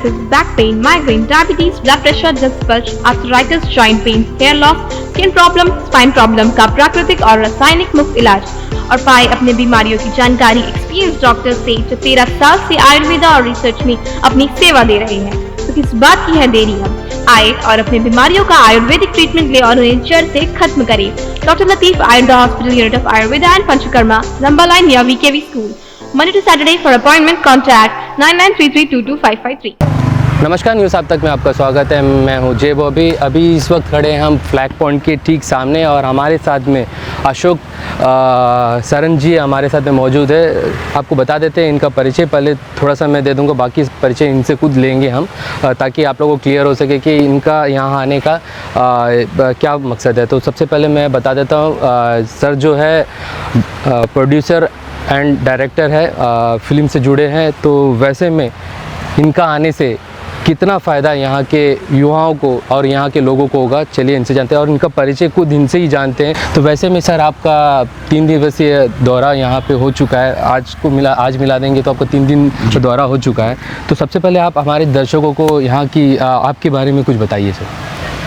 paralysis, back pain, migraine, diabetes, blood pressure, disc bulge, arthritis, joint pain, hair loss, skin problem, spine problem का प्राकृतिक और रासायनिक मुक्त इलाज और पाए अपने बीमारियों की जानकारी एक्सपीरियंस डॉक्टर से जो 13 साल से आयुर्वेदा और रिसर्च में अपनी सेवा दे रहे हैं। तो किस बात की है देरी, हम आए और अपने बीमारियों का आयुर्वेदिक ट्रीटमेंट ले और उन्हें जड़ से खत्म करें। Doctor Latif, Ayurveda hospital, unit of Ayurveda and panchakarma, लंबा लाइन या VKV school, Monday to Saturday. For appointment, contact 9933222553. नमस्कार, न्यूज़ आप तक में आपका स्वागत है। मैं हूं जे बॉबी। अभी इस वक्त खड़े हैं हम फ्लैग पॉइंट के ठीक सामने और हमारे साथ में अशोक सरन जी हमारे साथ में मौजूद है। आपको बता देते हैं इनका परिचय, पहले थोड़ा सा मैं दे दूंगा, बाकी परिचय इनसे खुद लेंगे हम, ताकि आप लोगों को क्लियर हो सके कि इनका यहाँ आने का क्या मकसद है। तो सबसे पहले मैं बता देता हूँ, सर जो है प्रोड्यूसर एंड डायरेक्टर है, फिल्म से जुड़े हैं। तो वैसे में इनका आने से कितना फ़ायदा यहाँ के युवाओं को और यहाँ के लोगों को होगा, चलिए इनसे जानते हैं और इनका परिचय खुद इनसे ही जानते हैं। तो वैसे में सर, आपका 3 दिवसीय दौरा यहाँ पे हो चुका है, आज मिला देंगे तो आपका 3 दिन दौरा हो चुका है। तो सबसे पहले आप हमारे दर्शकों को यहाँ की आपके बारे में कुछ बताइए सर।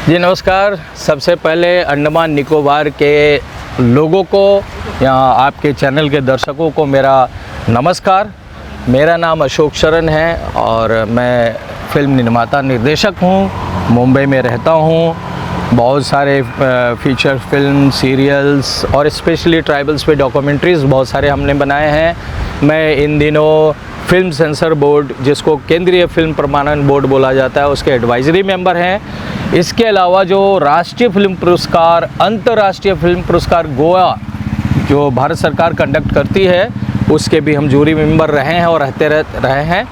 जी नमस्कार। सबसे पहले अंडमान निकोबार के लोगों को, यहाँ आपके चैनल के दर्शकों को मेरा नमस्कार। मेरा नाम अशोक शरण है और मैं फिल्म निर्माता निर्देशक हूँ। मुंबई में रहता हूँ। बहुत सारे फीचर फिल्म, सीरियल्स और स्पेशली ट्राइबल्स पे डॉक्यूमेंट्रीज़ बहुत सारे हमने बनाए हैं। मैं इन दिनों फिल्म सेंसर बोर्ड, जिसको केंद्रीय फिल्म प्रमाणन बोर्ड बोला जाता है, उसके एडवाइजरी मेंबर हैं। इसके अलावा जो राष्ट्रीय फिल्म पुरस्कार, अंतर्राष्ट्रीय फिल्म पुरस्कार गोवा जो भारत सरकार कंडक्ट करती है, उसके भी हम जूरी मेंबर रहे हैं और रहे हैं।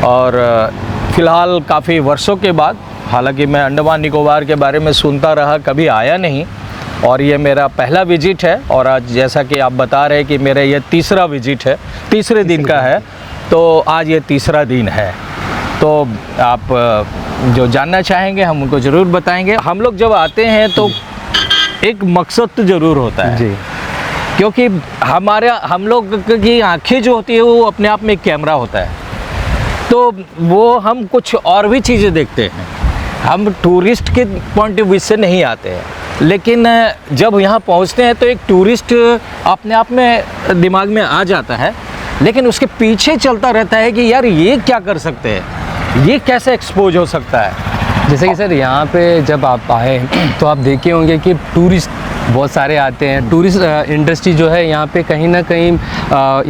और फ़िलहाल काफ़ी वर्षों के बाद, हालांकि मैं अंडमान निकोबार के बारे में सुनता रहा, कभी आया नहीं, और ये मेरा पहला विजिट है। और आज जैसा कि आप बता रहे हैं कि मेरा ये तीसरा विजिट है, तीसरे दिन का है, तो आज ये तीसरा दिन है। तो आप जो जानना चाहेंगे हम उनको ज़रूर बताएंगे। हम लोग जब आते हैं तो एक मकसद तो ज़रूर होता है जी, क्योंकि हम लोग की आँखें जो होती है वो अपने आप में एक कैमरा होता है। तो वो हम कुछ और भी चीज़ें देखते हैं, हम टूरिस्ट के पॉइंट ऑफ व्यू से नहीं आते हैं, लेकिन जब यहाँ पहुँचते हैं तो एक टूरिस्ट अपने आप में दिमाग में आ जाता है, लेकिन उसके पीछे चलता रहता है कि यार ये क्या कर सकते हैं, ये कैसे एक्सपोज हो सकता है। जैसे कि सर यहाँ पे जब आप आए तो आप देखे होंगे कि टूरिस्ट बहुत सारे आते हैं। टूरिस्ट इंडस्ट्री जो है यहाँ पे कहीं ना कहीं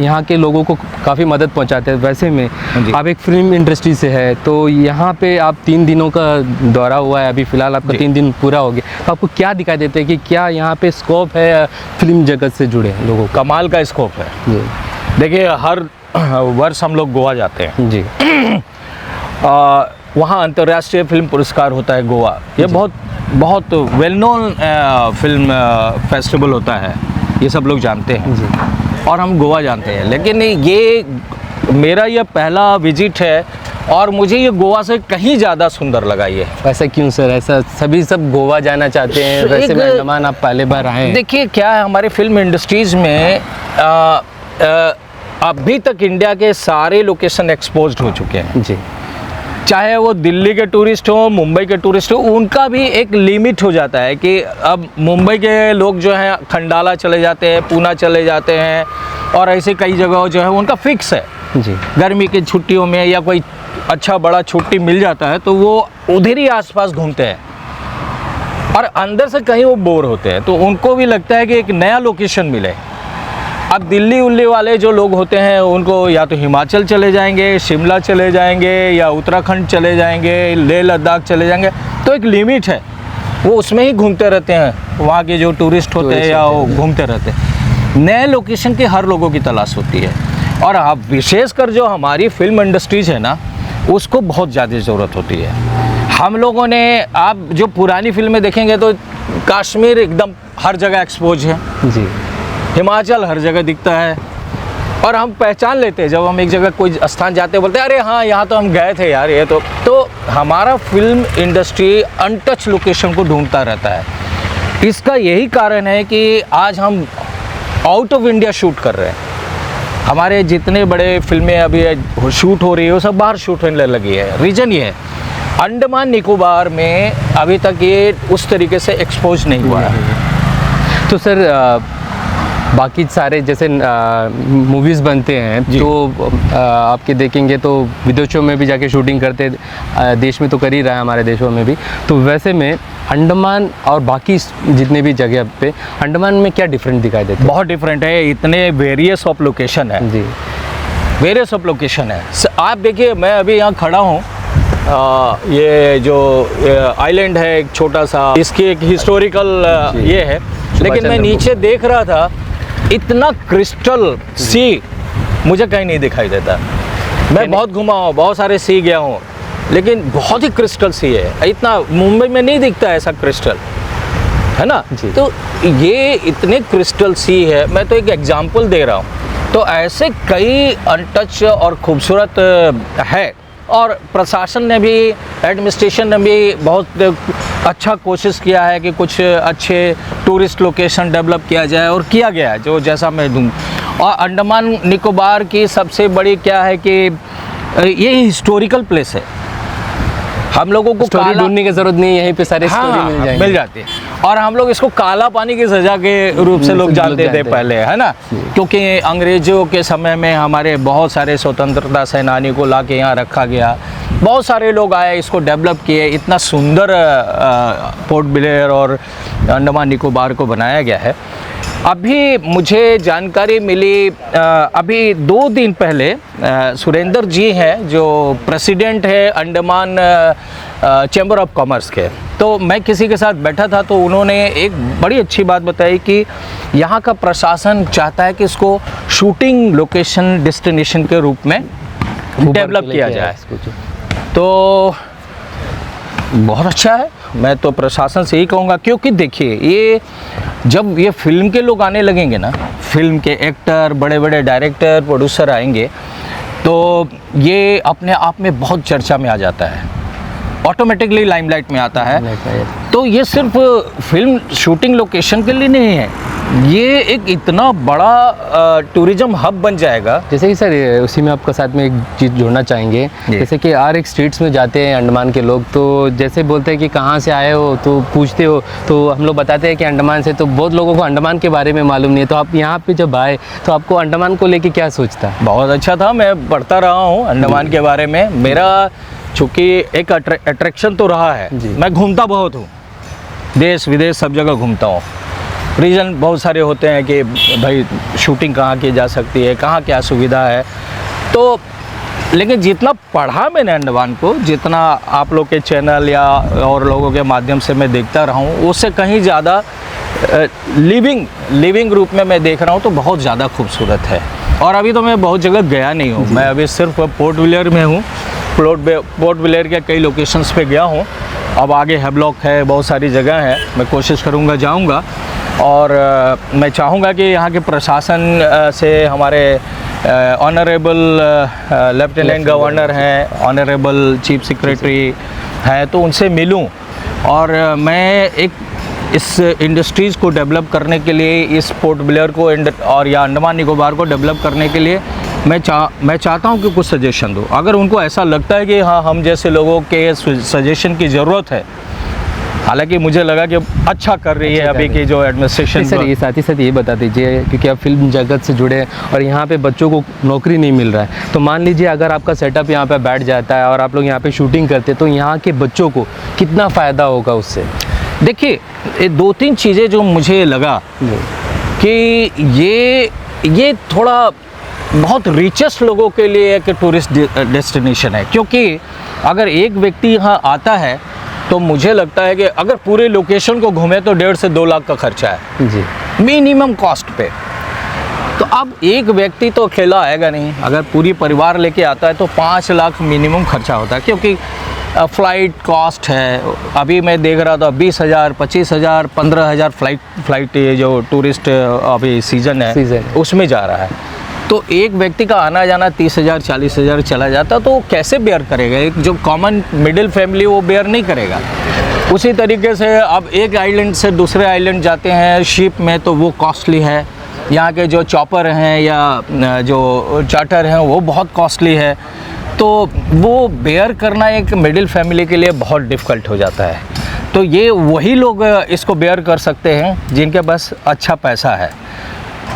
यहाँ के लोगों को काफ़ी मदद पहुँचाते हैं। वैसे में आप एक फिल्म इंडस्ट्री से है, तो यहाँ पे आप 3 दिनों का दौरा हुआ है, अभी फ़िलहाल आपका 3 दिन पूरा हो गया, तो आपको क्या दिखाई देते हैं कि क्या यहाँ पे स्कोप है फिल्म जगत से जुड़े लोगों? कमाल का स्कोप है जी। देखिए, हर वर्ष हम लोग गोवा जाते हैं जी। वहाँ अंतर्राष्ट्रीय फिल्म पुरस्कार होता है गोवा। ये बहुत वेल नोन फिल्म फेस्टिवल होता है, ये सब लोग जानते हैं जी। और हम गोवा जानते हैं, लेकिन ये मेरा ये पहला विजिट है और मुझे ये गोवा से कहीं ज़्यादा सुंदर लगा ये। ऐसा क्यों सर? ऐसा सब गोवा जाना चाहते हैं, वैसे में अंडमान आप पहले बार आए हैं। देखिए क्या है, हमारे फिल्म इंडस्ट्रीज़ में अभी तक इंडिया के सारे लोकेशन एक्सपोज्ड हो चुके हैं जी। चाहे वो दिल्ली के टूरिस्ट हो, मुंबई के टूरिस्ट हो, उनका भी एक लिमिट हो जाता है कि अब मुंबई के लोग जो हैं खंडाला चले जाते हैं, पूना चले जाते हैं, और ऐसे कई जगह जो है उनका फिक्स है जी। गर्मी की छुट्टियों में या कोई अच्छा बड़ा छुट्टी मिल जाता है तो वो उधर ही आसपास घूमते हैं और अंदर से कहीं वो बोर होते हैं, तो उनको भी लगता है कि एक नया लोकेशन मिले। अब दिल्ली उल्ली वाले जो लोग होते हैं उनको या तो हिमाचल चले जाएंगे, शिमला चले जाएंगे, या उत्तराखंड चले जाएंगे, लेह लद्दाख चले जाएंगे, तो एक लिमिट है, वो उसमें ही घूमते रहते हैं। वहाँ के जो टूरिस्ट होते हैं या वो घूमते रहते हैं। नए लोकेशन की हर लोगों की तलाश होती है, और अब विशेषकर जो हमारी फिल्म इंडस्ट्रीज है ना, उसको बहुत ज़्यादा ज़रूरत होती है। हम लोगों ने, आप जो पुरानी फिल्में देखेंगे तो कश्मीर एकदम हर जगह एक्सपोज है जी, हिमाचल हर जगह दिखता है, और हम पहचान लेते हैं जब हम एक जगह कोई स्थान जाते हैं, बोलते हैं अरे हाँ यहाँ तो हम गए थे यार। ये तो हमारा फिल्म इंडस्ट्री अनटच लोकेशन को ढूंढता रहता है। इसका यही कारण है कि आज हम आउट ऑफ इंडिया शूट कर रहे हैं। हमारे जितने बड़े फिल्में अभी शूट हो रही है वो सब बाहर शूट होने लगी है। रीज़न ये है, अंडमान निकोबार में अभी तक ये उस तरीके से एक्सपोज नहीं हुआ है। तो सर बाकी सारे जैसे मूवीज़ बनते हैं तो आपके देखेंगे तो विदेशों में भी जाके शूटिंग करते, देश में तो कर ही रहा है हमारे देशों में भी, तो वैसे में अंडमान और बाकी जितने भी जगह पे अंडमान में क्या डिफरेंट दिखाई देता है? बहुत डिफरेंट है, इतने वेरियस ऑफ लोकेशन है जी, वेरियस ऑफ लोकेशन है। आप देखिए मैं अभी यहाँ खड़ा हूँ, ये जो आइलैंड है एक छोटा सा, इसकी एक हिस्टोरिकल ये है, लेकिन मैं नीचे देख रहा था इतना क्रिस्टल सी मुझे कहीं नहीं दिखाई देता। मैं बहुत घुमा हूँ, बहुत सारे सी गया हूँ, लेकिन बहुत ही क्रिस्टल सी है, इतना मुंबई में नहीं दिखता ऐसा क्रिस्टल, है ना। तो ये इतने क्रिस्टल सी है, मैं तो एक एग्जांपल दे रहा हूँ। तो ऐसे कई अनटच और खूबसूरत है, और प्रशासन ने भी, एडमिनिस्ट्रेशन ने भी बहुत अच्छा कोशिश किया है कि कुछ अच्छे टूरिस्ट लोकेशन डेवलप किया जाए, और किया गया है जो जैसा मैं दूँ। और अंडमान निकोबार की सबसे बड़ी क्या है कि ये हिस्टोरिकल प्लेस है, हम लोगों को स्टोरी ढूंढने की जरूरत नहीं है, यहीं पे सारे स्टोरी मिल जाती है। और हम लोग इसको काला पानी की सजा के रूप से लोग जानते थे पहले, है ना, क्योंकि अंग्रेजों के समय में हमारे बहुत सारे स्वतंत्रता सेनानी को ला के यहाँ रखा गया, बहुत सारे लोग आए, इसको डेवलप किए, इतना सुंदर पोर्ट ब्लेयर और अंडमान निकोबार को बनाया गया है। अभी मुझे जानकारी मिली, अभी 2 दिन पहले सुरेंद्र जी हैं जो प्रेसिडेंट है अंडमान चैम्बर ऑफ कॉमर्स के, तो मैं किसी के साथ बैठा था तो उन्होंने एक बड़ी अच्छी बात बताई कि यहाँ का प्रशासन चाहता है कि इसको शूटिंग लोकेशन डेस्टिनेशन के रूप में डेवलप किया जाए। तो बहुत अच्छा है, मैं तो प्रशासन से ही कहूँगा, क्योंकि देखिए ये जब ये फिल्म के लोग आने लगेंगे ना, फिल्म के एक्टर, बड़े बड़े डायरेक्टर, प्रोड्यूसर आएंगे, तो ये अपने आप में बहुत चर्चा में आ जाता है, ऑटोमेटिकली लाइमलाइट में आता है। तो ये सिर्फ फिल्म शूटिंग लोकेशन के लिए नहीं है, ये एक इतना बड़ा टूरिज्म हब बन जाएगा। जैसे कि सर उसी में आपका साथ में एक चीज़ जोड़ना चाहेंगे, जैसे कि हर एक स्टेट्स में जाते हैं अंडमान के लोग, तो जैसे बोलते हैं कि कहाँ से आए हो, तो पूछते हो, तो हम लोग बताते हैं कि अंडमान से, तो बहुत लोगों को अंडमान के बारे में मालूम नहीं है। तो आप यहाँ पे जब आए तो आपको अंडमान को लेके क्या सोचता है? बहुत अच्छा था, मैं पढ़ता रहा हूँ अंडमान के बारे में, मेरा चूँकि एक अट्रैक्शन तो रहा है, मैं घूमता बहुत हूँ, देश विदेश सब जगह घूमता हूँ। रीज़न बहुत सारे होते हैं कि भाई शूटिंग कहाँ की जा सकती है, कहाँ क्या सुविधा है, तो लेकिन जितना पढ़ा मैंने अंडमान को, जितना आप लोग के चैनल या और लोगों के माध्यम से मैं देखता रहा हूँ, उससे कहीं ज़्यादा लिविंग रूप में मैं देख रहा हूँ, तो बहुत ज़्यादा खूबसूरत है। और अभी तो मैं बहुत जगह गया नहीं हूँ, मैं अभी सिर्फ पोर्ट ब्लेयर में हूँ, पोर्ट ब्लेयर के कई लोकेशंस पे गया हूँ, अब आगे हैवलॉक है, बहुत सारी जगह है, मैं कोशिश करूँगा जाऊँगा। और मैं चाहूँगा कि यहाँ के प्रशासन से हमारे ऑनरेबल लेफ्टिनेंट गवर्नर हैं, ऑनरेबल चीफ सेक्रेटरी हैं, तो उनसे मिलूँ, और मैं एक इस इंडस्ट्रीज़ को डेवलप करने के लिए, इस पोर्ट ब्लेयर को और या अंडमान निकोबार को डेवलप करने के लिए मैं चाहता हूँ कि कुछ सजेशन दो। अगर उनको ऐसा लगता है कि हाँ हम जैसे लोगों के सजेशन की ज़रूरत है, हालांकि मुझे लगा कि अच्छा कर रही है अभी की जो एडमिनिस्ट्रेशन। सर ये साथ ही साथ ये बता दीजिए, क्योंकि आप फिल्म जगत से जुड़े हैं और यहाँ पे बच्चों को नौकरी नहीं मिल रहा है, तो मान लीजिए अगर आपका सेटअप यहाँ पे बैठ जाता है और आप लोग यहाँ पे शूटिंग करते हैं, तो यहाँ के बच्चों को कितना फ़ायदा होगा उससे? देखिए 2-3 चीज़ें जो मुझे लगा कि ये थोड़ा बहुत रिचेस्ट लोगों के लिए एक टूरिस्ट डेस्टिनेशन है, क्योंकि अगर एक व्यक्ति यहाँ आता है तो मुझे लगता है कि अगर पूरे लोकेशन को घूमे तो 1.5 से 2 लाख का खर्चा है जी, मिनिमम कॉस्ट पे। तो अब एक व्यक्ति तो अकेला आएगा नहीं, अगर पूरी परिवार लेके आता है तो 5 लाख मिनिमम खर्चा होता है, क्योंकि फ़्लाइट कॉस्ट है। अभी मैं देख रहा था 20,000, 25,000, 15,000 फ़्लाइट ये जो टूरिस्ट अभी सीज़न है उसमें जा रहा है। तो एक व्यक्ति का आना जाना 30,000, 40,000 चला जाता, तो कैसे बेयर करेगा? एक जो कॉमन मिडिल फैमिली वो बेयर नहीं करेगा। उसी तरीके से अब एक आइलैंड से दूसरे आइलैंड जाते हैं शिप में, तो वो कॉस्टली है। यहाँ के जो चॉपर हैं या जो चार्टर हैं वो बहुत कॉस्टली है, तो वो बेयर करना एक मिडिल फैमिली के लिए बहुत डिफ़िकल्ट हो जाता है। तो ये वही लोग इसको बेयर कर सकते हैं जिनके पास अच्छा पैसा है।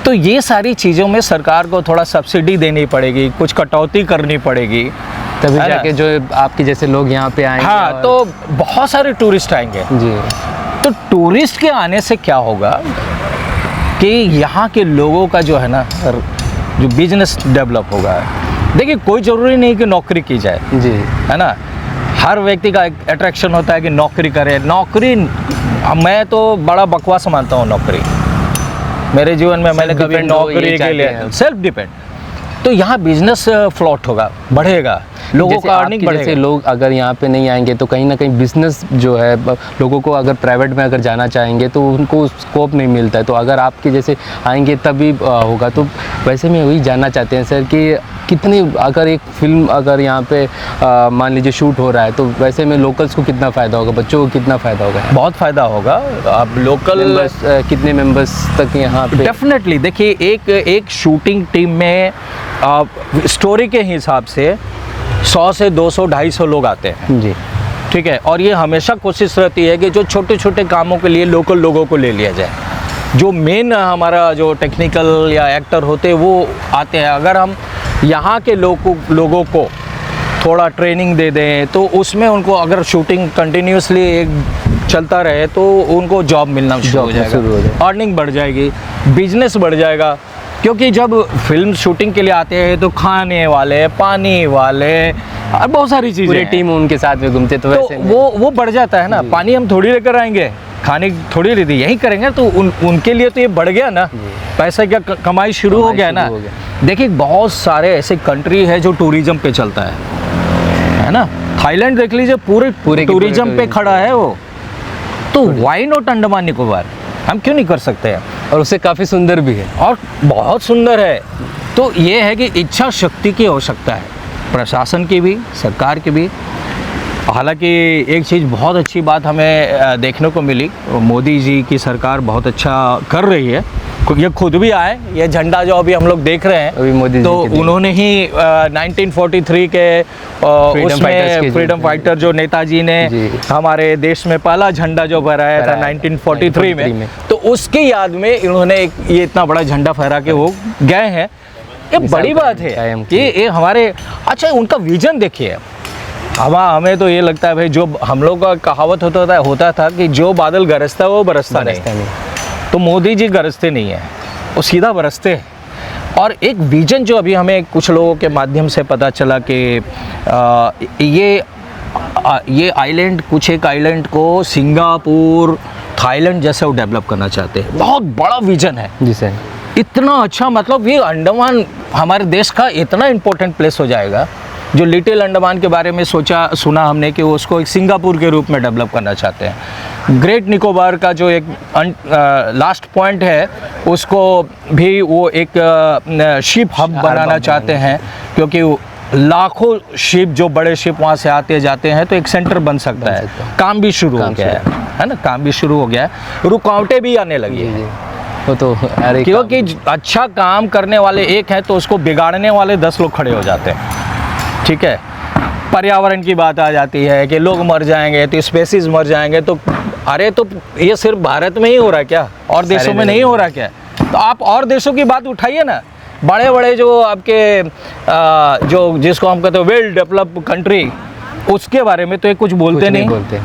तो ये सारी चीज़ों में सरकार को थोड़ा सब्सिडी देनी पड़ेगी, कुछ कटौती करनी पड़ेगी, तभी है ना? जाके जो आपके जैसे लोग यहाँ पे आएंगे। हाँ, और- तो बहुत सारे टूरिस्ट आएंगे। जी तो टूरिस्ट के आने से क्या होगा कि यहाँ के लोगों का जो है ना, जो बिजनेस डेवलप होगा। देखिए, कोई ज़रूरी नहीं कि नौकरी की जाए, जी है ना। हर व्यक्ति का एक अट्रैक्शन होता है कि नौकरी करे। नौकरी मैं तो बड़ा बकवास मानता हूँ नौकरी। मेरे जीवन में मैंने कभी Self-depend हो, ये नौकरी के चाहते लिए हैं। Self depend. तो यहाँ बिजनेस फ्लॉट होगा, बढ़ेगा, लोगों जैसे का आपके अर्निंग जैसे बढ़ेगा। लोग अगर यहाँ पे नहीं आएंगे तो कहीं ना कहीं बिजनेस जो है लोगों को अगर प्राइवेट में अगर जाना चाहेंगे तो उनको स्कोप नहीं मिलता है। तो अगर आपके जैसे आएंगे तभी होगा। तो वैसे में वही जानना चाहते हैं सर कि कितनी, अगर एक फिल्म अगर यहाँ पे मान लीजिए शूट हो रहा है तो वैसे में लोकल्स को कितना फ़ायदा होगा, बच्चों को कितना फ़ायदा होगा? बहुत फ़ायदा होगा। अब लोकल मेंबर्स कितने मेंबर्स तक यहाँ पे? डेफिनेटली देखिए, एक शूटिंग टीम में स्टोरी के हिसाब से 100 से 200 250 लोग आते हैं, जी ठीक है। और ये हमेशा कोशिश रहती है कि जो छोटे छोटे कामों के लिए लोकल लोगों को ले लिया जाए। जो मेन हमारा जो टेक्निकल या एक्टर होते हैं वो आते हैं। अगर हम यहाँ के लोगों को थोड़ा ट्रेनिंग दे दें तो उसमें उनको, अगर शूटिंग कंटिन्यूसली एक चलता रहे तो उनको जॉब मिलना शुरू हो जाएगा, अर्निंग बढ़ जाएगी, बिजनेस बढ़ जाएगा। क्योंकि जब फिल्म शूटिंग के लिए आते हैं तो खाने वाले, पानी वाले और बहुत सारी चीज़ें पूरी हैं। टीम उनके साथ में घूमते तो वैसे तो में- वो बढ़ जाता है ना। पानी हम थोड़ी लेकर आएंगे, खाने थोड़ी लेते यही करेंगे, तो उनके लिए तो ये बढ़ गया ना, पैसा क्या कमाई शुरू हो गया ना। शुरू हो गया। देखिए, बहुत सारे ऐसे कंट्री है जो टूरिज्म पे चलता है ना। थाईलैंड देख लीजिए, पूरे पूरे के पूरे टूरिज्म पे tourism खड़ा है वो। तो वाई नॉट अंडमान निकोबार, हम क्यों नहीं कर सकते हैं? और उससे काफ़ी सुंदर भी है। और बहुत सुंदर है। तो ये है कि इच्छा शक्ति की आवश्यकता है, प्रशासन की भी, सरकार की भी। हालांकि एक चीज़ बहुत अच्छी बात हमें देखने को मिली, मोदी जी की सरकार बहुत अच्छा कर रही है। ये खुद भी आए, ये झंडा जो अभी हम लोग देख रहे हैं, अभी मोदी जी तो के लिए। उन्होंने ही 1943 के fighters उसमें के फ्रीडम फाइटर जो नेताजी ने जी। हमारे देश में पहला झंडा जो फहराया था 1943 में, तो उसकी याद में इन्होंने ये इतना बड़ा झंडा फहरा के वो गए हैं। ये बड़ी बात है कायम कि ये हमारे, अच्छा उनका विजन देखिए। हमें तो ये लगता है भाई, जो हम लोग का कहावत होता था कि जो बादल गरजता है वो बरसता नहीं। तो मोदी जी गरजते नहीं है, वो सीधा बरसते हैं। और एक विजन जो अभी हमें कुछ लोगों के माध्यम से पता चला कि ये आइलैंड, कुछ एक आइलैंड को सिंगापुर, थाईलैंड जैसे वो डेवलप करना चाहते हैं। बहुत बड़ा विजन है जी सर। इतना अच्छा, मतलब ये अंडमान हमारे देश का इतना इम्पोर्टेंट प्लेस हो जाएगा। जो लिटिल अंडमान के बारे में सुना हमने कि वो उसको एक सिंगापुर के रूप में डेवलप करना चाहते हैं। ग्रेट निकोबार का जो एक लास्ट पॉइंट है उसको भी वो एक शिप हब बनाना चाहते हैं, क्योंकि लाखों शिप, जो बड़े शिप वहाँ से आते जाते हैं, तो एक सेंटर बन सकता है। काम भी शुरू हो गया है ना, काम भी शुरू हो गया है। रुकावटें भी आने लगी है, वो तो अरे क्योंकि अच्छा काम करने वाले एक हैं तो उसको बिगाड़ने वाले 10 लोग खड़े हो जाते हैं। ठीक है, पर्यावरण की बात आ जाती है कि लोग मर जाएंगे तो स्पेसीज मर जाएंगे, तो अरे तो ये सिर्फ भारत में ही हो रहा है क्या? और देशों में नहीं हो रहा क्या? तो आप और देशों की बात उठाइए ना। बड़े बड़े जो आपके जो जिसको हम कहते हैं वेल डेवलप्ड कंट्री, उसके बारे में तो ये कुछ बोलते नहीं बोलते।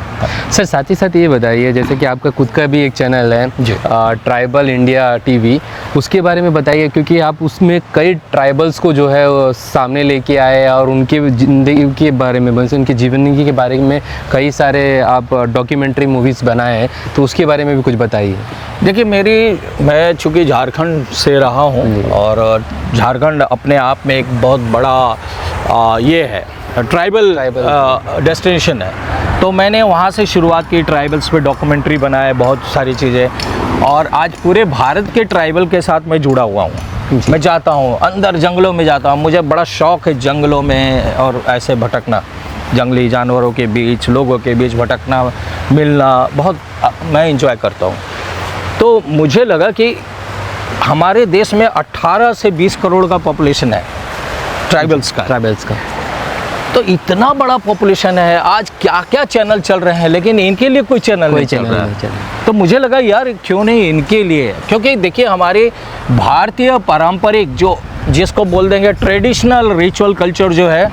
सर साथ ही साथ ये बताइए, जैसे कि आपका खुद का भी एक चैनल है ट्राइबल इंडिया टीवी, उसके बारे में बताइए, क्योंकि आप उसमें कई ट्राइबल्स को जो है वो सामने लेके आए और उनके ज़िंदगी के बारे में, उनकी जीवनी के बारे में कई सारे आप डॉक्यूमेंट्री मूवीज़ बनाए हैं, तो उसके बारे में भी कुछ बताइए। देखिए, मैं चूँकि झारखंड से रहा हूँ और झारखंड अपने आप में एक बहुत बड़ा ये है ट्राइबल डेस्टिनेशन है। तो मैंने वहाँ से शुरुआत की, ट्राइबल्स पे डॉक्यूमेंट्री बनाए, बहुत सारी चीज़ें, और आज पूरे भारत के ट्राइबल के साथ मैं जुड़ा हुआ हूँ। मैं जाता हूँ अंदर जंगलों में, जाता हूँ, मुझे बड़ा शौक़ है जंगलों में और ऐसे भटकना, जंगली जानवरों के बीच, लोगों के बीच भटकना, मिलना, बहुत मैं इंजॉय करता हूँ। तो मुझे लगा कि हमारे देश में 18 से 20 करोड़ का पॉपुलेशन है ट्राइबल्स का। तो इतना बड़ा पॉपुलेशन है, आज क्या क्या चैनल चल रहे हैं, लेकिन इनके लिए कोई चैनल नहीं चल रहा है। तो मुझे लगा यार क्यों नहीं इनके लिए, क्योंकि देखिए हमारे भारतीय पारंपरिक जो जिसको बोल देंगे ट्रेडिशनल रिचुअल कल्चर जो है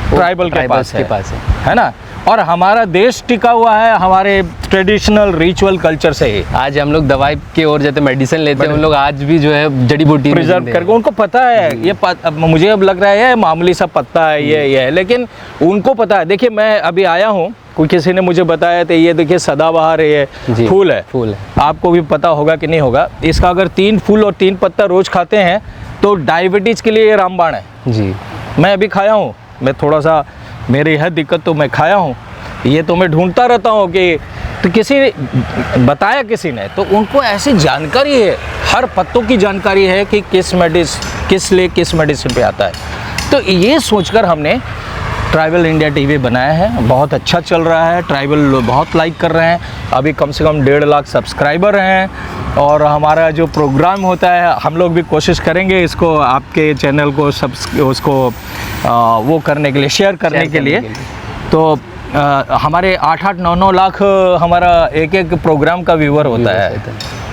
ट्राइबल के पास है ना। और हमारा देश टिका हुआ है हमारे ट्रेडिशनल रिचुअल कल्चर से ही। आज हम लोग दवाई की ओर जाते, मेडिसिन लेते हैं, उन लोग आज भी जो है जड़ी बूटी प्रिजर्व करके, उनको पता है ये मुझे अब लग रहा है मामूली सा पत्ता है ये है, लेकिन उनको पता है। देखिए मैं अभी आया हूँ, कोई किसी ने मुझे बताया था ये देखिए सदाबहार ये फूल है, आपको भी पता होगा कि नहीं होगा। इसका अगर 3 फूल और 3 पत्ता रोज खाते हैं तो डायबिटीज के लिए ये रामबाण है जी। मैं अभी खाया हूँ, मैं थोड़ा सा मेरी है दिक्कत तो मैं खाया हूँ, ये तो मैं ढूंढता रहता हूँ कि तो किसी ने बताया, किसी ने, तो उनको ऐसी जानकारी है, हर पत्तों की जानकारी है कि किस मेडिसिन पे आता है। तो ये सोचकर हमने ट्राइबल इंडिया टीवी बनाया है, बहुत अच्छा चल रहा है, ट्राइबल लोग बहुत लाइक कर रहे हैं, अभी कम से कम 1.5 लाख सब्सक्राइबर हैं। और हमारा जो प्रोग्राम होता है हम लोग भी कोशिश करेंगे इसको आपके चैनल को उसको वो करने के लिए, शेयर करने के लिए। तो हमारे 8-8, 9-9 लाख हमारा एक प्रोग्राम का व्यूअर होता है,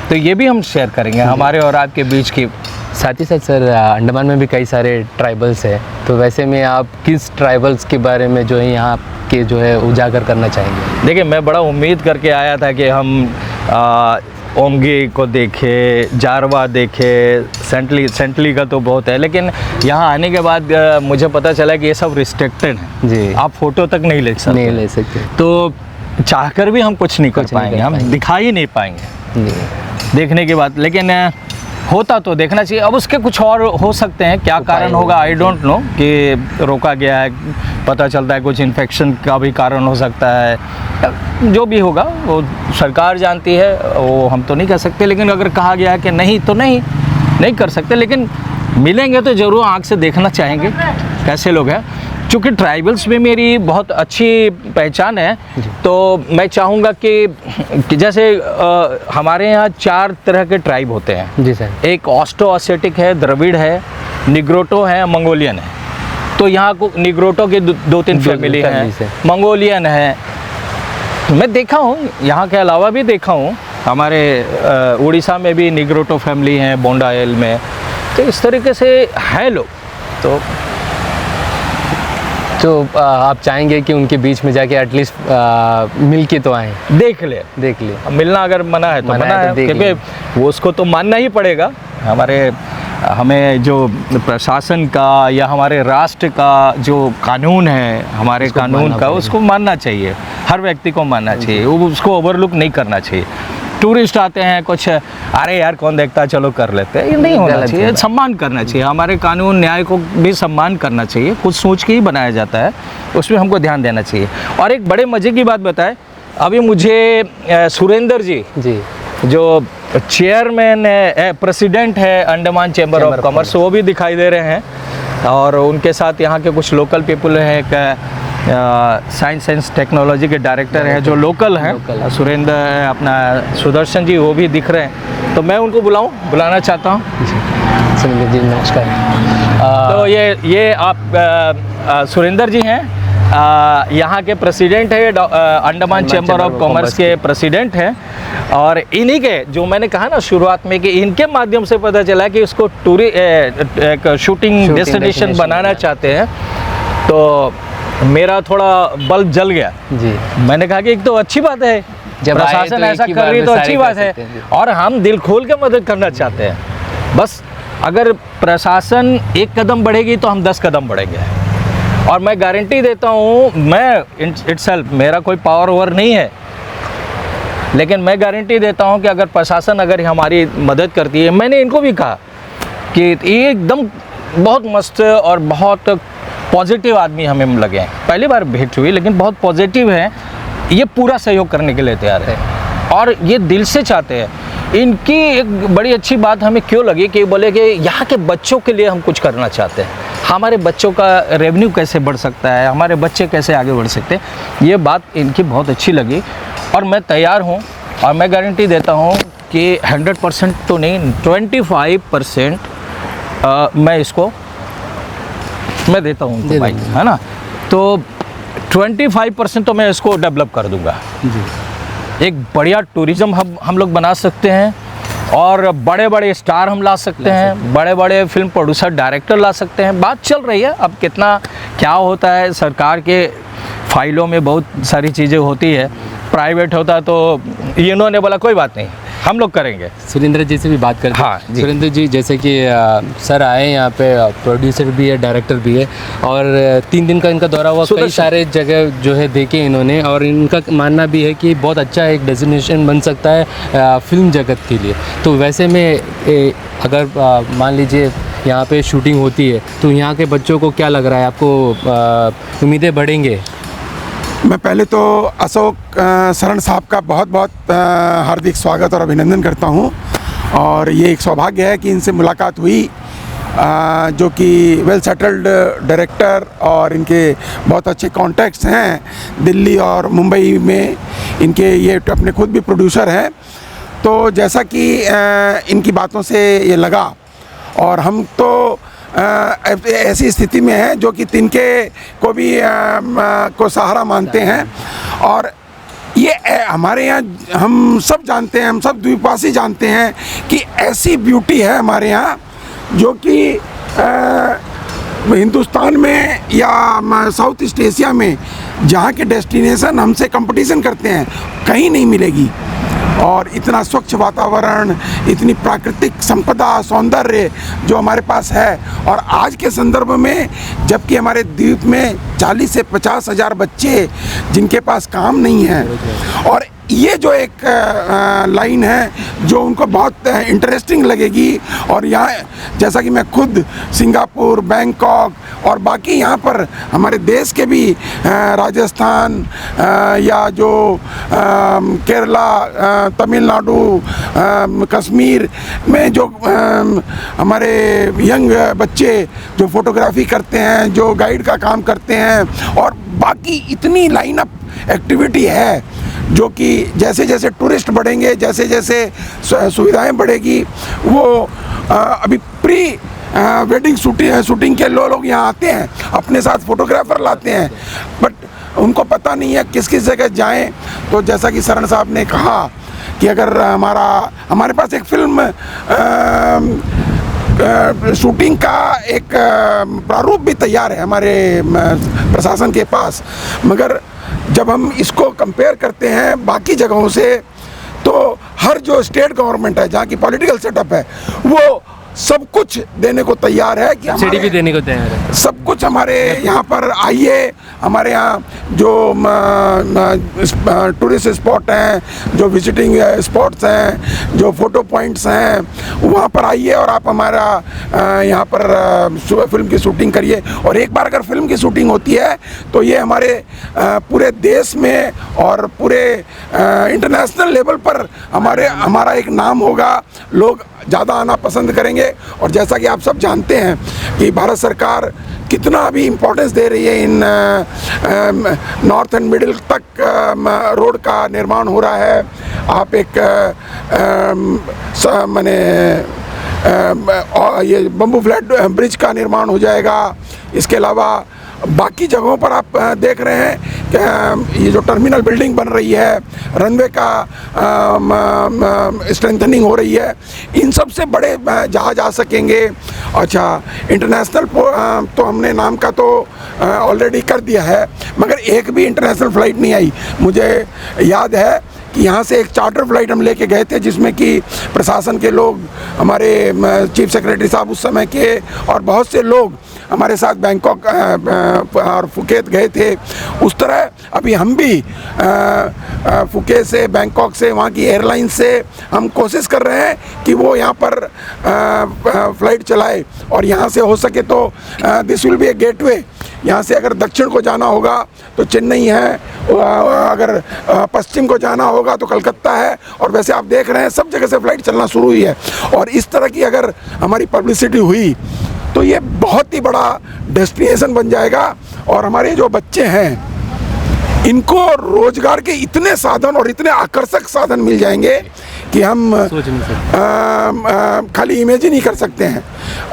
तो ये भी हम शेयर करेंगे हमारे और आपके बीच की। साथ ही साथ सर अंडमान में भी कई सारे ट्राइबल्स हैं, तो वैसे में आप किस ट्राइबल्स के बारे में जो है यहाँ के जो है उजागर करना चाहेंगे? देखिए मैं बड़ा उम्मीद करके आया था कि हम ओंगे को देखे, जारवा देखे, सेंटली का तो बहुत है, लेकिन यहाँ आने के बाद मुझे पता चला कि ये सब रिस्ट्रिक्टेड है जी, आप फोटो तक नहीं ले सकते। तो चाहकर भी हम कुछ नहीं कर पाएंगे, हम दिखा ही नहीं पाएंगे देखने के बाद। लेकिन होता तो देखना चाहिए। अब उसके कुछ और हो सकते हैं, क्या कारण होगा आई डोंट नो, कि रोका गया है, पता चलता है कुछ इन्फेक्शन का भी कारण हो सकता है, जो भी होगा वो सरकार जानती है, वो हम तो नहीं कह सकते। लेकिन अगर कहा गया है कि नहीं तो नहीं कर सकते, लेकिन मिलेंगे तो ज़रूर आँख से देखना चाहेंगे कैसे लोग हैं। चूँकि ट्राइबल्स में मेरी बहुत अच्छी पहचान है, तो मैं चाहूँगा कि जैसे हमारे यहाँ 4 तरह के ट्राइब होते हैं जी सर। एक ऑस्ट्रो एशियाटिक है, द्रविड़ है, निग्रोटो है, मंगोलियन है। तो यहाँ को निग्रोटो के 2-3 फैमिली हैं, मंगोलियन है। मैं देखा हूँ, यहाँ के अलावा भी देखा हूँ, हमारे उड़ीसा में भी निग्रोटो फैमिली हैं, बोंडायल में। तो इस तरीके से हैं लोग। तो आप चाहेंगे कि उनके बीच में जाके एटलीस्ट मिल के तो आएँ, देख ले। मिलना अगर मना है तो मना है, क्योंकि वो उसको तो मानना ही पड़ेगा। हमें जो प्रशासन का या हमारे राष्ट्र का जो कानून है, हमारे कानून का, उसको मानना चाहिए, हर व्यक्ति को मानना चाहिए, उसको ओवरलुक नहीं करना चाहिए। टूरिस्ट आते हैं कुछ, अरे यार कौन देखता है, चलो कर लेते हैं, ये नहीं होना चाहिए। सम्मान करना चाहिए, हमारे कानून न्याय को भी सम्मान करना चाहिए। कुछ सोच के ही बनाया जाता है, उसमें हमको ध्यान देना चाहिए। और एक बड़े मज़े की बात बताएं, अभी मुझे सुरेंद्र जी जो चेयरमैन है, प्रेसिडेंट है अंडमान चैम्बर ऑफ कॉमर्स, वो भी दिखाई दे रहे हैं। और उनके साथ यहाँ के कुछ लोकल पीपल हैं, साइंस एंड टेक्नोलॉजी के डायरेक्टर हैं जो लोकल हैं, सुरेंद्र अपना सुदर्शन जी, वो भी दिख रहे हैं। तो मैं उनको बुलाना चाहता हूँ। सुरेंद्र जी नमस्कार। तो ये आप सुरेंद्र जी हैं, यहाँ के प्रेसिडेंट है, अंडमान चैम्बर ऑफ कॉमर्स के प्रेसिडेंट हैं। और इन्हीं के, जो मैंने कहा ना शुरुआत में, कि इनके माध्यम से पता चला कि उसको एक शूटिंग डेस्टिनेशन बनाना चाहते हैं। तो मेरा थोड़ा बल्ब जल गया जी। मैंने कहा कि एक तो अच्छी बात है, जब प्रशासन ऐसा कर रही है तो अच्छी बात है, और हम दिल खोल के मदद करना चाहते हैं। बस अगर प्रशासन 1 कदम बढ़ेगी तो हम 10 कदम बढ़ेंगे। और मैं गारंटी देता हूँ, मैं इटसेल्फ, मेरा कोई पावर ओवर नहीं है, लेकिन मैं गारंटी देता हूँ कि अगर प्रशासन अगर हमारी मदद करती है, मैंने इनको भी कहा कि ये एकदम बहुत मस्त और बहुत पॉजिटिव आदमी हमें लगे हैं। पहली बार भेंट हुई, लेकिन बहुत पॉजिटिव है, ये पूरा सहयोग करने के लिए तैयार है और ये दिल से चाहते हैं। इनकी एक बड़ी अच्छी बात हमें क्यों लगी कि बोले कि यहाँ के बच्चों के लिए हम कुछ करना चाहते हैं, हमारे बच्चों का रेवेन्यू कैसे बढ़ सकता है, हमारे बच्चे कैसे आगे बढ़ सकते हैं। ये बात इनकी बहुत अच्छी लगी और मैं तैयार हूँ। और मैं गारंटी देता हूँ कि 100% तो नहीं, 25% मैं इसको मैं देता हूँ उनको बाइक, है ना। तो 25% तो मैं इसको डेवलप कर दूंगा जी। एक बढ़िया टूरिज़्म हम लोग बना सकते हैं और बड़े बड़े स्टार हम ला सकते हैं, बड़े बड़े फिल्म प्रोड्यूसर डायरेक्टर ला सकते हैं। बात चल रही है, अब कितना क्या होता है, सरकार के फाइलों में बहुत सारी चीज़ें होती है, प्राइवेट होता तो इन्होंने बोला कोई बात नहीं हम लोग करेंगे। सुरेंद्र जी से भी बात करते हैं। हाँ जी। सुरेंद्र जी, जैसे कि सर आए यहाँ पे, प्रोड्यूसर भी है, डायरेक्टर भी है, और 3 दिन का इनका दौरा हुआ, कई सारे जगह जो है देखे इन्होंने, और इनका मानना भी है कि बहुत अच्छा एक डेस्टिनेशन बन सकता है फिल्म जगत के लिए। तो वैसे में अगर मान लीजिए यहाँ पे शूटिंग होती है तो यहाँ के बच्चों को क्या लग रहा है, आपको उम्मीदें बढ़ेंगे? मैं पहले तो अशोक शरण साहब का बहुत बहुत हार्दिक स्वागत और अभिनंदन करता हूं, और ये एक सौभाग्य है कि इनसे मुलाकात हुई, जो कि वेल सेटल्ड डायरेक्टर और इनके बहुत अच्छे कॉन्टैक्ट्स हैं दिल्ली और मुंबई में। इनके ये अपने खुद भी प्रोड्यूसर हैं। तो जैसा कि इनकी बातों से ये लगा, और हम तो ऐसी स्थिति में है जो कि तिनके को भी को सहारा मानते हैं, और ये हमारे यहाँ हम सब जानते हैं, हम सब द्वीपवासी जानते हैं कि ऐसी ब्यूटी है हमारे यहाँ जो कि हिंदुस्तान में या साउथ ईस्ट एशिया में जहाँ के डेस्टिनेशन हमसे कंपटीशन करते हैं कहीं नहीं मिलेगी। और इतना स्वच्छ वातावरण, इतनी प्राकृतिक संपदा, सौंदर्य जो हमारे पास है, और आज के संदर्भ में जबकि हमारे द्वीप में 40 से 50 हज़ार बच्चे जिनके पास काम नहीं है, और ये जो एक लाइन है जो उनको बहुत इंटरेस्टिंग लगेगी। और यहाँ जैसा कि मैं खुद सिंगापुर, बैंकॉक और बाकी यहाँ पर हमारे देश के भी राजस्थान या जो केरला, तमिलनाडु, कश्मीर में जो हमारे यंग बच्चे जो फोटोग्राफी करते हैं, जो गाइड का काम करते हैं, और बाकी इतनी लाइनअप एक्टिविटी है जो कि जैसे जैसे टूरिस्ट बढ़ेंगे, जैसे जैसे सुविधाएं बढ़ेगी, वो अभी प्री वेडिंग शूटिंग के लोग यहाँ आते हैं, अपने साथ फोटोग्राफर लाते हैं, बट उनको पता नहीं है किस किस जगह जाएं। तो जैसा कि शरण साहब ने कहा कि अगर हमारे पास एक फिल्म शूटिंग का एक प्रारूप भी तैयार है हमारे प्रशासन के पास, मगर जब हम इसको कंपेयर करते हैं बाकी जगहों से, तो हर जो स्टेट गवर्नमेंट है जहाँ की पॉलिटिकल सेटअप है वो सब कुछ देने को तैयार है कि सब्सिडी भी देने को तैयार है, सब कुछ हमारे यहाँ पर आइए। हमारे यहाँ जो टूरिस्ट स्पॉट हैं, जो विजिटिंग स्पॉट्स हैं, जो फोटो पॉइंट्स हैं, वहाँ पर आइए और आप हमारा यहाँ पर फिल्म की शूटिंग करिए। और एक बार अगर फिल्म की शूटिंग होती है तो ये हमारे पूरे देश में और पूरे इंटरनेशनल लेवल पर हमारा एक नाम होगा, लोग ज़्यादा आना पसंद करेंगे। और जैसा कि आप सब जानते हैं कि भारत सरकार कितना अभी इम्पोर्टेंस दे रही है इन नॉर्थ एंड मिडिल तक रोड का निर्माण हो रहा है। आप एक माने ये बम्बू फ्लैट ब्रिज का निर्माण हो जाएगा। इसके अलावा बाकी जगहों पर आप देख रहे हैं कि ये जो टर्मिनल बिल्डिंग बन रही है, रनवे का स्ट्रेंथनिंग हो रही है, इन सब से बड़े जहाज आ सकेंगे। अच्छा, इंटरनेशनल तो हमने नाम का तो ऑलरेडी कर दिया है, मगर एक भी इंटरनेशनल फ़्लाइट नहीं आई। मुझे याद है कि यहाँ से एक चार्टर फ्लाइट हम लेके गए थे जिसमें कि प्रशासन के लोग, हमारे चीफ सेक्रेटरी साहब उस समय के, और बहुत से लोग हमारे साथ बैंकॉक और फुकेत गए थे। उस तरह अभी हम भी फुकेत से, बैंकॉक से, वहाँ की एयरलाइन से हम कोशिश कर रहे हैं कि वो यहाँ पर फ़्लाइट चलाए, और यहाँ से हो सके तो this will be A gateway. यहाँ से अगर दक्षिण को जाना होगा तो चेन्नई है, अगर पश्चिम को जाना होगा तो कलकत्ता है, और वैसे आप देख रहे हैं सब जगह से फ़्लाइट चलना शुरू हुई है। और इस तरह की अगर हमारी पब्लिसिटी हुई तो ये बहुत ही बड़ा डेस्टिनेशन बन जाएगा। और हमारे जो बच्चे हैं इनको रोजगार के इतने साधन और इतने आकर्षक साधन मिल जाएंगे कि हम सोच नहीं सकते। खाली इमेजिन ही कर सकते हैं।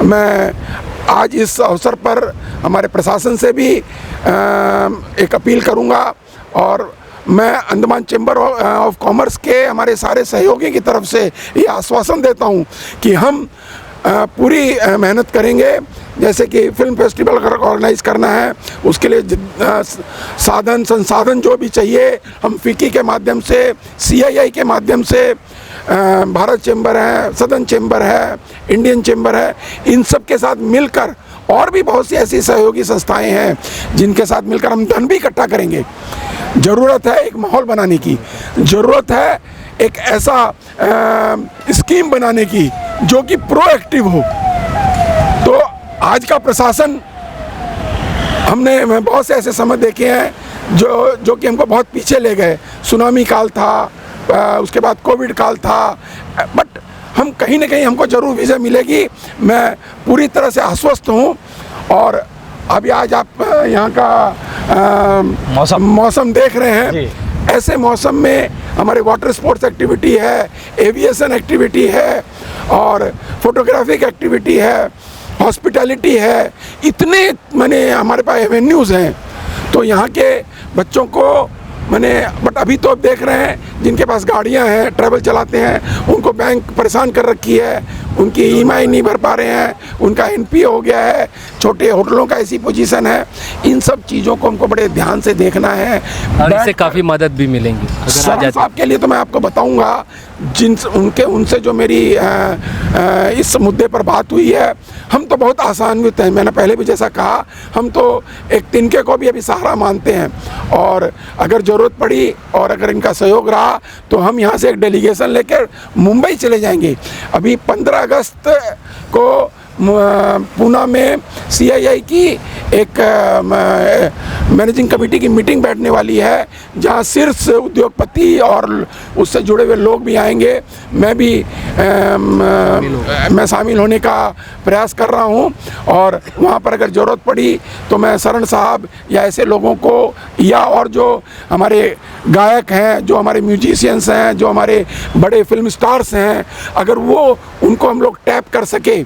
मैं आज इस अवसर पर हमारे प्रशासन से भी एक अपील करूंगा और मैं अंडमान चैम्बर ऑफ कॉमर्स के हमारे सारे सहयोगी की तरफ से ये आश्वासन देता हूं कि हम पूरी मेहनत करेंगे। जैसे कि फिल्म फेस्टिवल अगर ऑर्गेनाइज करना है उसके लिए साधन संसाधन जो भी चाहिए हम फिक्की के माध्यम से, CII के माध्यम से, भारत चैम्बर है, सदन चैम्बर है, इंडियन चैम्बर है, इन सब के साथ मिलकर और भी बहुत सी ऐसी सहयोगी संस्थाएं हैं जिनके साथ मिलकर हम धन भी इकट्ठा करेंगे। ज़रूरत है एक माहौल बनाने की, ज़रूरत है एक ऐसा स्कीम बनाने की जो कि प्रोएक्टिव हो। तो आज का प्रशासन, हमने बहुत से ऐसे समय देखे हैं जो कि हमको बहुत पीछे ले गए। सुनामी काल था, उसके बाद कोविड काल था, बट हम कहीं ना कहीं हमको जरूर विजय मिलेगी। मैं पूरी तरह से आश्वस्त हूँ। और अभी आज आप यहाँ का मौसम देख रहे हैं। ऐसे मौसम में हमारे वाटर स्पोर्ट्स एक्टिविटी है, एविएशन एक्टिविटी है और फोटोग्राफिक एक्टिविटी है, हॉस्पिटैलिटी है, इतने हमारे पास एवेन्यूज़ हैं। तो यहाँ के बच्चों को बट अभी तो आप देख रहे हैं जिनके पास गाड़ियाँ हैं, ट्रैवल चलाते हैं, उनको बैंक परेशान कर रखी है, उनकी EMI नहीं भर पा रहे हैं, उनका NPA हो गया है, छोटे होटलों का ऐसी पोजीशन है। इन सब चीज़ों को हमको बड़े ध्यान से देखना है और इससे काफ़ी मदद भी मिलेंगी। सरन साहब के लिए तो मैं आपको बताऊंगा, उनसे जो मेरी इस मुद्दे पर बात हुई है, हम तो बहुत आसान्वित हैं। मैंने पहले भी जैसा कहा, हम तो एक तिनके को भी अभी सहारा मानते हैं और अगर ज़रूरत पड़ी और अगर इनका सहयोग रहा तो हम यहाँ से एक डेलीगेशन लेकर मुंबई चले जाएंगे। अभी 15 अगस्त को पूना में CII की एक मैनेजिंग कमेटी की मीटिंग बैठने वाली है जहां शीर्ष उद्योगपति और उससे जुड़े हुए लोग भी आएंगे। मैं शामिल होने का प्रयास कर रहा हूं और वहां पर अगर ज़रूरत पड़ी तो मैं शरण साहब या ऐसे लोगों को या और जो हमारे गायक हैं, जो हमारे म्यूजिशियंस हैं, जो हमारे बड़े फिल्म स्टार्स हैं, अगर वो उनको हम लोग टैप कर सके।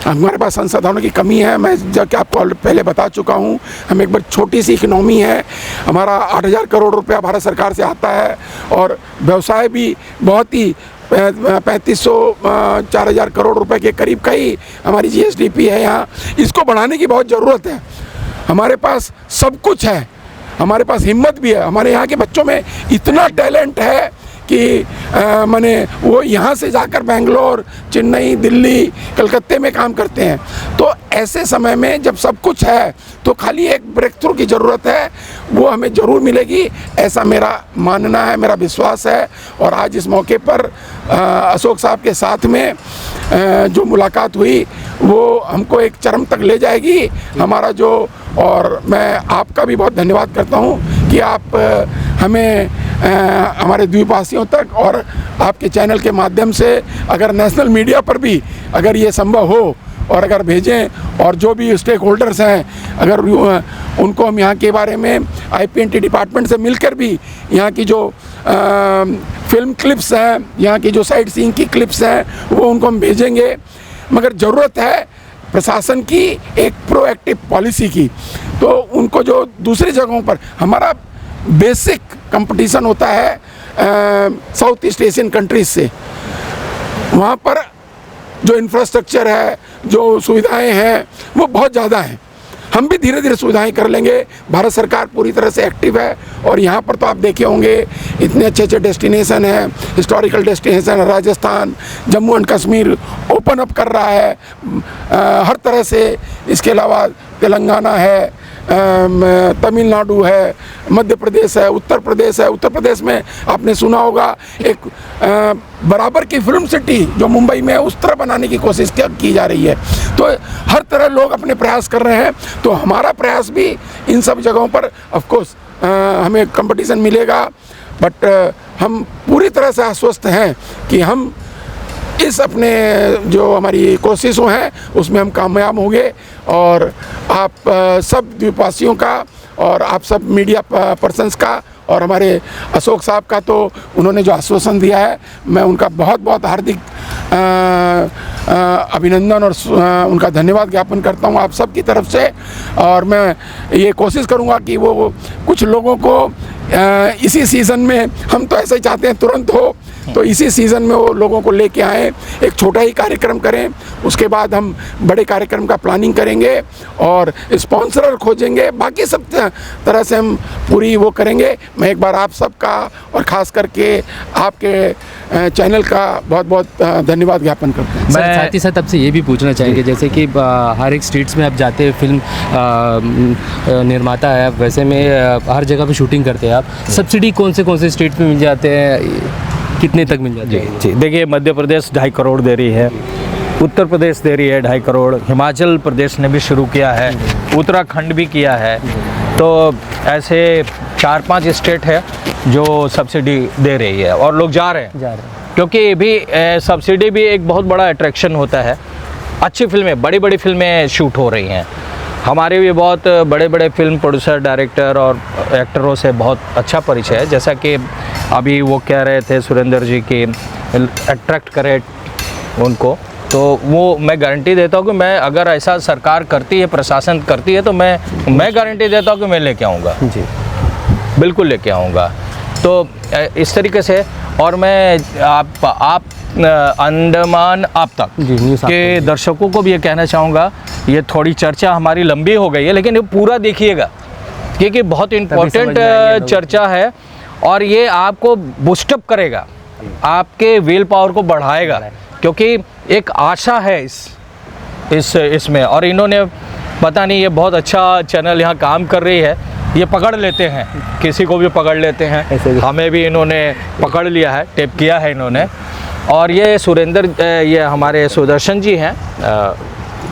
हमारे पास संसाधनों की कमी है, मैं जबकि आपको पहले बता चुका हूं, हम एक बार छोटी सी इकनॉमी है, हमारा 8,000 करोड़ रुपया भारत सरकार से आता है और व्यवसाय भी बहुत ही 3,500-4,000 करोड़ रुपए के करीब का ही हमारी GSDP है। यहाँ इसको बढ़ाने की बहुत ज़रूरत है। हमारे पास सब कुछ है, हमारे पास हिम्मत भी है, हमारे यहाँ के बच्चों में इतना टैलेंट है कि वो यहाँ से जाकर बेंगलोर, चेन्नई, दिल्ली, कलकत्ते में काम करते हैं। तो ऐसे समय में जब सब कुछ है तो खाली एक ब्रेक थ्रू की ज़रूरत है, वो हमें ज़रूर मिलेगी, ऐसा मेरा मानना है, मेरा विश्वास है। और आज इस मौके पर अशोक साहब के साथ में जो मुलाकात हुई वो हमको एक चरम तक ले जाएगी हमारा जो। और मैं आपका भी बहुत धन्यवाद करता हूँ कि आप हमें हमारे द्वीपवासियों तक और आपके चैनल के माध्यम से अगर नेशनल मीडिया पर भी अगर ये संभव हो और अगर भेजें और जो भी स्टेक होल्डर्स हैं अगर उनको हम यहाँ के बारे में IPNT डिपार्टमेंट से मिलकर भी यहाँ की जो फिल्म क्लिप्स हैं, यहाँ की जो साइट सीइंग की क्लिप्स हैं वो उनको हम भेजेंगे। मगर ज़रूरत है प्रशासन की एक प्रोएक्टिव पॉलिसी की। तो उनको जो दूसरी जगहों पर हमारा बेसिक कंपटीशन होता है साउथ ईस्ट एशियन कंट्रीज से, वहाँ पर जो इंफ्रास्ट्रक्चर है, जो सुविधाएं हैं वो बहुत ज़्यादा हैं। हम भी धीरे धीरे सुविधाएं कर लेंगे। भारत सरकार पूरी तरह से एक्टिव है और यहाँ पर तो आप देखे होंगे इतने अच्छे अच्छे डेस्टिनेशन हैं, historical destination. Rajasthan, Jammu and Kashmir open up कर रहा है हर तरह से। इसके अलावा तेलंगाना है, तमिलनाडु है, मध्य प्रदेश है, उत्तर प्रदेश है। उत्तर प्रदेश में आपने सुना होगा एक बराबर की फिल्म सिटी जो मुंबई में है उस तरह बनाने की कोशिश की जा रही है। तो हर तरह लोग अपने प्रयास कर रहे हैं। तो हमारा प्रयास भी इन सब जगहों पर ऑफ कोर्स हमें कंपटीशन मिलेगा, बट हम पूरी तरह से आश्वस्त हैं कि हम इस अपने जो हमारी कोशिशों हैं उसमें हम कामयाब होंगे। और आप सब द्वीपवासियों का और आप सब मीडिया पर्सन्स का और हमारे अशोक साहब का, तो उन्होंने जो आश्वासन दिया है, मैं उनका बहुत बहुत हार्दिक अभिनंदन और उनका धन्यवाद ज्ञापन करता हूँ आप सब की तरफ से। और मैं ये कोशिश करूँगा कि वो कुछ लोगों को इसी सीज़न में, हम तो ऐसा ही चाहते हैं तुरंत हो, तो इसी सीज़न में वो लोगों को लेके आएँ, एक छोटा ही कार्यक्रम करें, उसके बाद हम बड़े कार्यक्रम का प्लानिंग करेंगे और स्पॉन्सर खोजेंगे, बाकी सब तरह से हम पूरी वो करेंगे। मैं एक बार आप सबका और ख़ास करके आपके चैनल का बहुत बहुत धन्यवाद ज्ञापन करता हूँ। सर साथ ही साथ आपसे ये भी पूछना चाहेंगे, जैसे कि हर एक स्टेट्स में आप जाते हैं, फिल्म निर्माता है आप, वैसे में हर जगह पे शूटिंग करते हैं आप, सब्सिडी कौन से स्टेट में मिल जाते हैं, कितने तक मिल जाते हैं? जी देखिए, मध्य प्रदेश 2.5 करोड़ दे रही है, उत्तर प्रदेश दे रही है 2.5 करोड़, हिमाचल प्रदेश ने भी शुरू किया है, उत्तराखंड भी किया है, तो ऐसे 4-5 स्टेट है जो सब्सिडी दे रही है और लोग जा रहे हैं क्योंकि ये भी सब्सिडी भी एक बहुत बड़ा अट्रैक्शन होता है। अच्छी फिल्में, बड़ी बड़ी फिल्में शूट हो रही हैं, हमारे भी बहुत बड़े बड़े फिल्म प्रोड्यूसर, डायरेक्टर और एक्टरों से बहुत अच्छा परिचय है। जैसा कि अभी वो कह रहे थे सुरेंद्र जी की अट्रैक्ट करे उनको, तो वो मैं गारंटी देता हूँ कि मैं, अगर ऐसा सरकार करती है, प्रशासन करती है, तो मैं गारंटी देता हूँ कि मैं लेके आऊँगा जी, बिल्कुल लेके आऊँगा। तो इस तरीके से, और मैं आप अंडमान आप तक के दर्शकों को भी ये कहना चाहूँगा, ये थोड़ी चर्चा हमारी लंबी हो गई है, लेकिन ये पूरा देखिएगा क्योंकि बहुत इम्पोर्टेंट चर्चा है और ये आपको बूस्टअप करेगा, आपके विल पावर को बढ़ाएगा, क्योंकि एक आशा है इसमें। और इन्होंने पता नहीं, ये बहुत अच्छा चैनल यहाँ काम कर रही है, ये पकड़ लेते हैं, किसी को भी पकड़ लेते हैं, हमें भी इन्होंने पकड़ लिया है, टेप किया है इन्होंने। और ये सुरेंद्र, ये हमारे सुदर्शन जी हैं,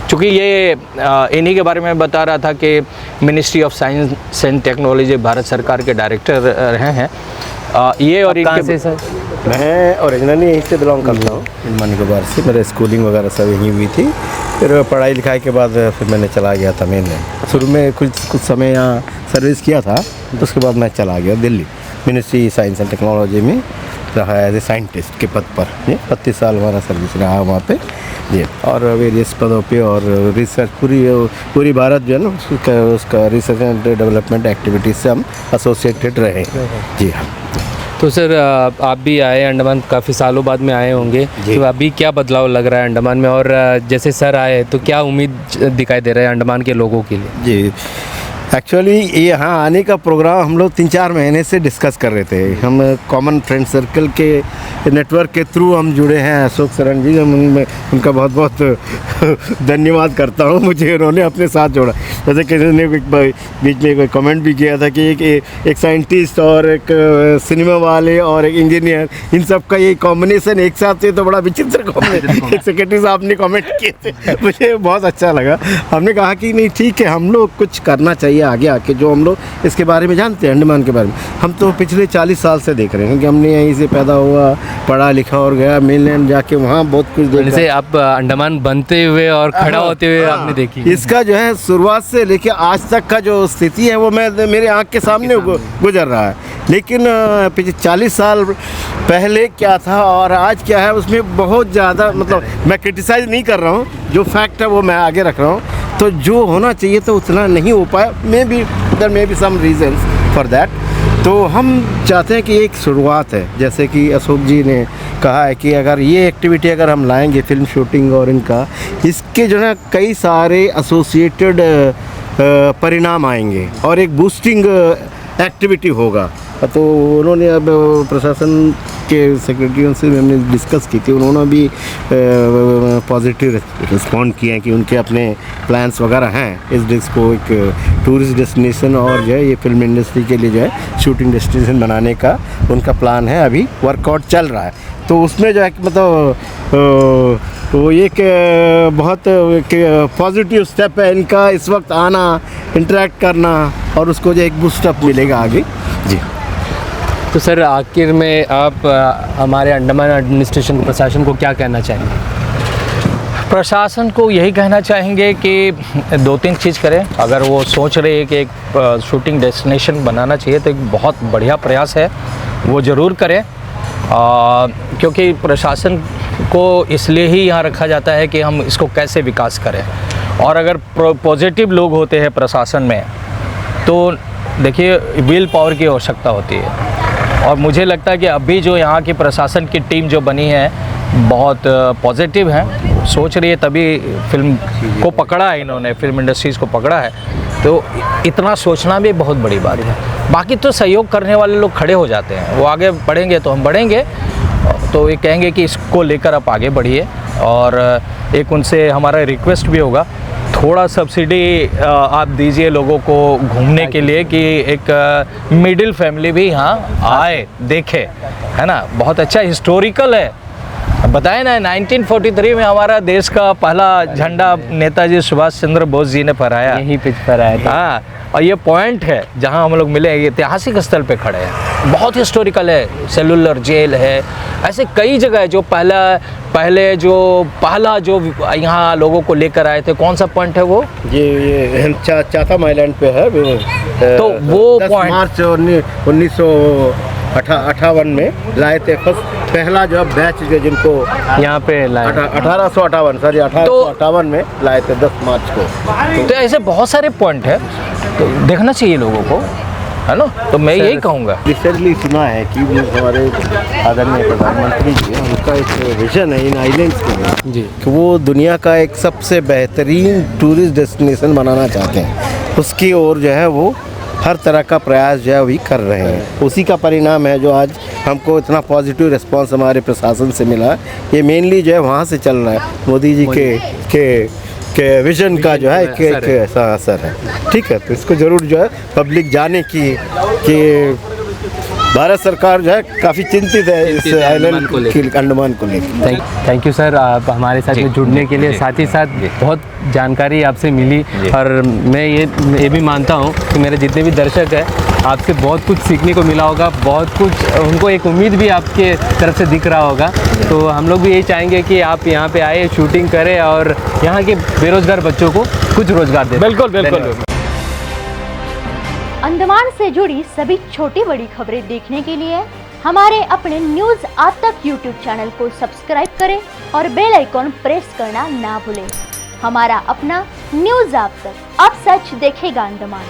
चूँकि ये इन्हीं के बारे में बता रहा था कि ministry of science and technology Bharat सरकार के डायरेक्टर रहे हैं ये। और कहाँ से सर? मैं ओरिजिनली यहीं से बिलोंग करता हूँ, अंडमान निकोबार से। मेरे स्कूलिंग वगैरह सब यहीं हुई थी, फिर पढ़ाई लिखाई के बाद फिर मैंने चला गया तमिल में। शुरू में कुछ समय यहाँ सर्विस किया था, तो उसके बाद मैं चला गया Delhi, ministry science and technology में रहा एज ए साइंटिस्ट के पद पर। ये 25 साल हमारा सर्विस रहा वहाँ पे जी, और वेरियस पदों पे और रिसर्च पूरी भारत जो है ना उसका रिसर्च एंड डेवलपमेंट एक्टिविटीज़ से हम एसोसिएटेड रहे जी। हाँ, तो सर आप भी आए अंडमान, काफ़ी सालों बाद में आए होंगे, तो अभी क्या बदलाव लग रहा है अंडमान में, और जैसे सर आए तो क्या उम्मीद दिखाई दे रहा है अंडमान के लोगों के लिए? जी, एक्चुअली ये यहाँ आने का प्रोग्राम हम लोग 3-4 महीने से डिस्कस कर रहे थे। हम कॉमन फ्रेंड सर्कल के नेटवर्क के थ्रू हम जुड़े हैं। अशोक सरन जी, मैं उनका बहुत बहुत धन्यवाद करता हूँ, मुझे उन्होंने अपने साथ जोड़ा। जैसे किसी ने बीच में कोई कमेंट भी किया था कि एक साइंटिस्ट और एक सिनेमा वाले और एक इंजीनियर, इन सब का ये कॉम्बिनेशन एक साथ है तो बड़ा विचित्र कॉम्बिनेशन। एक सेक्रेटरी साहब ने कमेंट किए थे, मुझे बहुत अच्छा लगा। हमने कहा कि नहीं ठीक है, हम लोग कुछ करना चाहिए आगे आके, जो हम लोग इसके बारे में जानते हैं, अंडमान के बारे में। हम तो पिछले 40 साल से देख रहे हैं, क्योंकि हमने यहीं से पैदा हुआ, पढ़ा लिखा और गया मेनलैंड जाके वहाँ बहुत कुछ देखा। जैसे आप अंडमान बनते हुए और खड़ा होते हुए आपने देखी, इसका जो है शुरुआत से लेके आज तक का जो स्थिति है वो मेरे आँख के सामने गुजर रहा है। लेकिन पिछले 40 साल पहले क्या था और आज क्या है, उसमें बहुत ज़्यादा, मतलब मैं क्रिटिसाइज़ नहीं कर रहा हूँ, जो फैक्ट है वो मैं आगे रख रहा हूँ। तो जो होना चाहिए तो उतना नहीं हो पाया, there may be some reasons for that. तो हम चाहते हैं कि एक शुरुआत है, जैसे कि अशोक जी ने कहा है कि अगर ये एक्टिविटी अगर हम लाएंगे, फिल्म शूटिंग और इनका, इसके जो है कई सारे एसोसिएटेड परिणाम आएंगे और एक बूस्टिंग एक्टिविटी होगा। तो उन्होंने अब प्रशासन के सेक्रेटरियों से हमने डिस्कस की थी, उन्होंने भी पॉजिटिव रिस्पॉन्ड किए हैं कि उनके अपने प्लान्स वगैरह हैं इस डिस्क को एक टूरिस्ट डेस्टिनेशन और जो है ये फिल्म इंडस्ट्री के लिए जो है शूटिंग डेस्टिनेशन बनाने का उनका प्लान है, अभी वर्कआउट चल रहा है। तो उसमें जो है मतलब वो एक बहुत पॉजिटिव स्टेप है इनका, इस वक्त आना, इंटरेक्ट करना और उसको जो एक बूस्टअप मिलेगा आगे जी। तो सर आखिर में आप हमारे अंडमान एडमिनिस्ट्रेशन प्रशासन को क्या कहना चाहेंगे? प्रशासन को यही कहना चाहेंगे कि 2-3 चीज़ करें। अगर वो सोच रहे हैं कि एक शूटिंग डेस्टिनेशन बनाना चाहिए तो एक बहुत बढ़िया प्रयास है, वो ज़रूर करें। क्योंकि प्रशासन को इसलिए ही यहाँ रखा जाता है कि हम इसको कैसे विकास करें, और अगर पॉजिटिव लोग होते हैं प्रशासन में तो देखिए विल पावर की आवश्यकता होती है। और मुझे लगता है कि अभी जो यहाँ की प्रशासन की टीम जो बनी है बहुत पॉजिटिव है, सोच रही है, तभी फिल्म को पकड़ा है इन्होंने, फिल्म इंडस्ट्रीज़ को पकड़ा है, तो इतना सोचना भी बहुत बड़ी बात है। बाकी तो सहयोग करने वाले लोग खड़े हो जाते हैं, वो आगे बढ़ेंगे तो हम बढ़ेंगे, तो ये कहेंगे कि इसको लेकर आप आगे बढ़िए। और एक उनसे हमारा रिक्वेस्ट भी होगा, थोड़ा सब्सिडी आप दीजिए लोगों को घूमने के लिए, कि एक मिडिल फैमिली भी यहाँ आए देखे, है ना। बहुत अच्छा हिस्टोरिकल है, बताए ना 1943 में हमारा देश का पहला झंडा नेताजी सुभाष चंद्र बोस जी ने फहराया, यहीं पे फहराया था। हाँ, और ये पॉइंट है जहाँ हम लोग मिले, ऐतिहासिक स्थल पे खड़े हैं, बहुत हिस्टोरिकल है। सेलुलर जेल है, ऐसे कई जगह है जो पहले जो यहाँ लोगों को लेकर आए थे। कौन सा पॉइंट है वो? ये चाथम आइलैंड पे है। तो वो 10 पॉइंट मार्च 1958 में लाए थे पहला जो बैच जिनको यहाँ पे लाए 1858 में लाए थे 10 मार्च को। तो ऐसे बहुत सारे पॉइंट है, तो देखना चाहिए लोगों को, है ना। तो मैं यही कहूँगा। रिसेंटली सुना है कि हमारे आदरणीय प्रधानमंत्री जी, उनका एक विजन है इन आइलैंड्स के लिए जी, कि वो दुनिया का एक सबसे बेहतरीन टूरिस्ट डेस्टिनेशन बनाना चाहते हैं। उसकी ओर जो है वो हर तरह का प्रयास जो है वही कर रहे हैं। उसी का परिणाम है जो आज हमको इतना पॉजिटिव रिस्पांस हमारे प्रशासन से मिला। ये मेनली जो है वहाँ से चल रहा है, मोदी जी के विजन का जो है एक असर है। ठीक है, तो इसको ज़रूर जो है पब्लिक जाने की कि भारत सरकार जो है काफ़ी चिंतित है इस आइलैंड अंडमान को लेकर। थैंक यू सर, आप हमारे साथ में जुड़ने के लिए। साथ ही साथ बहुत जानकारी आपसे मिली, और मैं ये भी मानता हूँ कि मेरे जितने भी दर्शक हैं आपसे बहुत कुछ सीखने को मिला होगा, बहुत कुछ उनको एक उम्मीद भी आपके तरफ से दिख रहा होगा। तो हम लोग भी यही चाहेंगे कि आप यहाँ पे आए, शूटिंग करें और यहाँ के बेरोजगार बच्चों को कुछ रोजगार दें। बिल्कुल बिल्कुल। अंडमान से जुड़ी सभी छोटी बड़ी खबरें देखने के लिए हमारे अपने न्यूज आज तक यूट्यूब चैनल को सब्सक्राइब करें और बेल आइकॉन प्रेस करना ना भूलें। हमारा अपना न्यूज आज तक, अब सच देखेगा अंडमान।